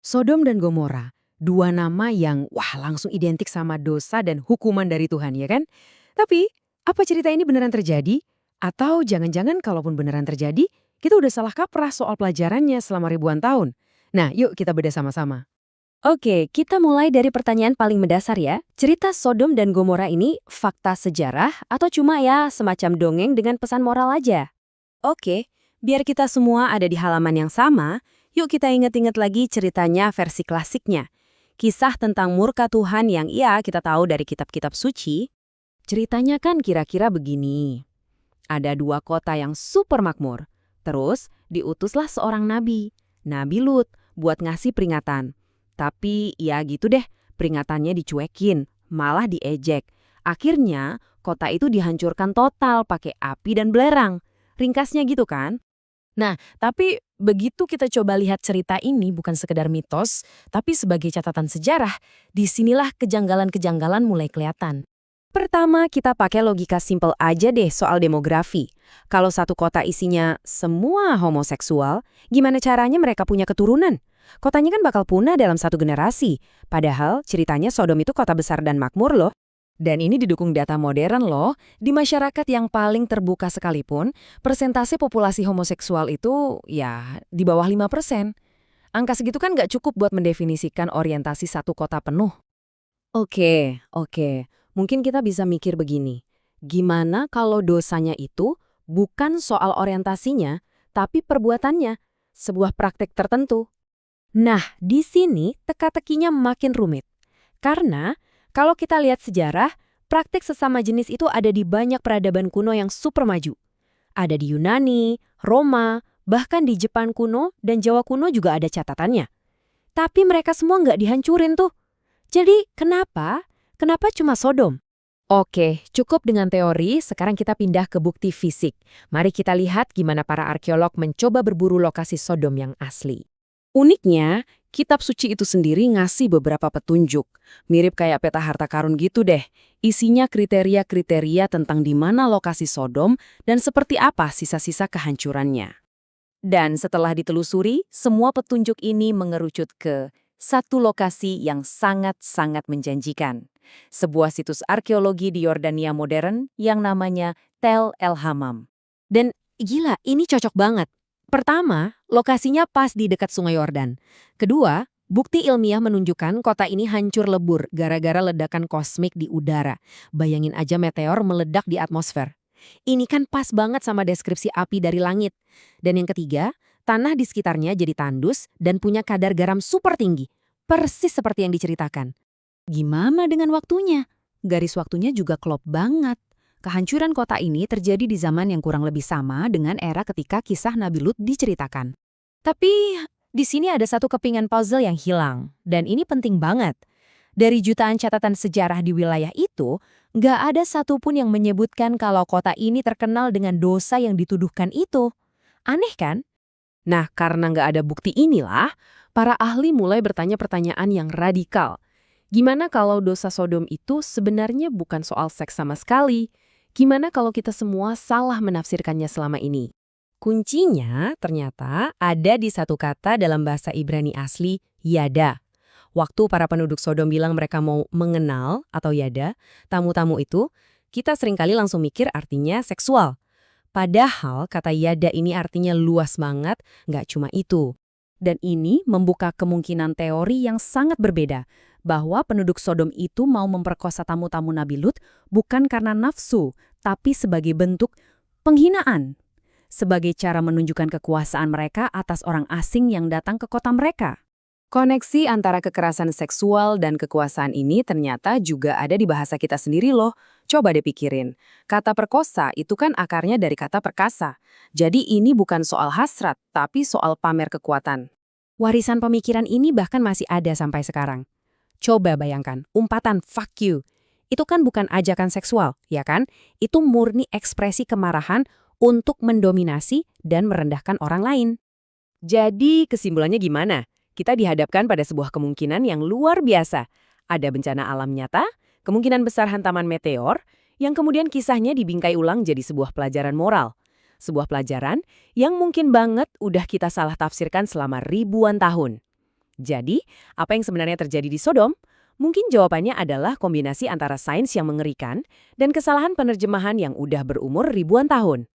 Sodom dan Gomora, dua nama yang langsung identik sama dosa dan hukuman dari Tuhan, ya kan? Tapi, apa cerita ini beneran terjadi? Atau jangan-jangan kalaupun beneran terjadi, kita udah salah kaprah soal pelajarannya selama ribuan tahun? Nah, yuk kita bedah sama-sama. Oke, kita mulai dari pertanyaan paling mendasar ya. Cerita Sodom dan Gomora ini fakta sejarah atau cuma ya semacam dongeng dengan pesan moral aja? Oke, biar kita semua ada di halaman yang sama, yuk kita ingat-ingat lagi ceritanya versi klasiknya. Kisah tentang murka Tuhan yang ya kita tahu dari kitab-kitab suci. Ceritanya kan kira-kira begini. Ada dua kota yang super makmur. Terus diutuslah seorang nabi, Nabi Lut, buat ngasih peringatan. Tapi ya gitu deh, peringatannya dicuekin, malah diejek. Akhirnya, kota itu dihancurkan total pakai api dan belerang. Ringkasnya gitu kan? Nah, tapi begitu kita coba lihat cerita ini bukan sekedar mitos, tapi sebagai catatan sejarah, disinilah kejanggalan-kejanggalan mulai kelihatan. Pertama, kita pakai logika simpel aja deh soal demografi. Kalau satu kota isinya semua homoseksual, gimana caranya mereka punya keturunan? Kotanya kan bakal punah dalam satu generasi. Padahal ceritanya Sodom itu kota besar dan makmur loh. Dan ini didukung data modern loh, di masyarakat yang paling terbuka sekalipun, persentase populasi homoseksual itu ya di bawah 5%. Angka segitu kan nggak cukup buat mendefinisikan orientasi satu kota penuh. Oke. Mungkin kita bisa mikir begini. Gimana kalau dosanya itu bukan soal orientasinya, tapi perbuatannya, sebuah praktek tertentu? Nah, di sini teka-tekinya makin rumit. Karena kalau kita lihat sejarah, praktik sesama jenis itu ada di banyak peradaban kuno yang super maju. Ada di Yunani, Roma, bahkan di Jepang kuno dan Jawa kuno juga ada catatannya. Tapi mereka semua nggak dihancurin tuh. Jadi kenapa? Kenapa cuma Sodom? Oke, cukup dengan teori, sekarang kita pindah ke bukti fisik. Mari kita lihat gimana para arkeolog mencoba berburu lokasi Sodom yang asli. Uniknya, kitab suci itu sendiri ngasih beberapa petunjuk. Mirip kayak peta harta karun gitu deh. Isinya kriteria-kriteria tentang di mana lokasi Sodom dan seperti apa sisa-sisa kehancurannya. Dan setelah ditelusuri, semua petunjuk ini mengerucut ke satu lokasi yang sangat-sangat menjanjikan. Sebuah situs arkeologi di Yordania modern yang namanya Tel El Hammam. Dan gila, ini cocok banget. Pertama, lokasinya pas di dekat Sungai Yordan. Kedua, bukti ilmiah menunjukkan kota ini hancur lebur gara-gara ledakan kosmik di udara. Bayangin aja meteor meledak di atmosfer. Ini kan pas banget sama deskripsi api dari langit. Dan yang ketiga, tanah di sekitarnya jadi tandus dan punya kadar garam super tinggi. Persis seperti yang diceritakan. Gimana dengan waktunya? Garis waktunya juga klop banget. Kehancuran kota ini terjadi di zaman yang kurang lebih sama dengan era ketika kisah Nabi Lut diceritakan. Tapi di sini ada satu kepingan puzzle yang hilang, dan ini penting banget. Dari jutaan catatan sejarah di wilayah itu, nggak ada satupun yang menyebutkan kalau kota ini terkenal dengan dosa yang dituduhkan itu. Aneh kan? Nah, karena nggak ada bukti inilah, para ahli mulai bertanya pertanyaan yang radikal. Gimana kalau dosa Sodom itu sebenarnya bukan soal seks sama sekali? Gimana kalau kita semua salah menafsirkannya selama ini? Kuncinya ternyata ada di satu kata dalam bahasa Ibrani asli, yada. Waktu para penduduk Sodom bilang mereka mau mengenal atau yada, tamu-tamu itu, kita seringkali langsung mikir artinya seksual. Padahal kata yada ini artinya luas banget, nggak cuma itu. Dan ini membuka kemungkinan teori yang sangat berbeda, bahwa penduduk Sodom itu mau memperkosa tamu-tamu Nabi Lut bukan karena nafsu, tapi sebagai bentuk penghinaan. Sebagai cara menunjukkan kekuasaan mereka atas orang asing yang datang ke kota mereka. Koneksi antara kekerasan seksual dan kekuasaan ini ternyata juga ada di bahasa kita sendiri loh. Coba deh pikirin. Kata perkosa itu kan akarnya dari kata perkasa. Jadi ini bukan soal hasrat, tapi soal pamer kekuatan. Warisan pemikiran ini bahkan masih ada sampai sekarang. Coba bayangkan, umpatan fuck you. Itu kan bukan ajakan seksual, ya kan? Itu murni ekspresi kemarahan untuk mendominasi dan merendahkan orang lain. Jadi kesimpulannya gimana? Kita dihadapkan pada sebuah kemungkinan yang luar biasa. Ada bencana alam nyata, kemungkinan besar hantaman meteor, yang kemudian kisahnya dibingkai ulang jadi sebuah pelajaran moral. Sebuah pelajaran yang mungkin banget udah kita salah tafsirkan selama ribuan tahun. Jadi, apa yang sebenarnya terjadi di Sodom? Mungkin jawabannya adalah kombinasi antara sains yang mengerikan dan kesalahan penerjemahan yang udah berumur ribuan tahun.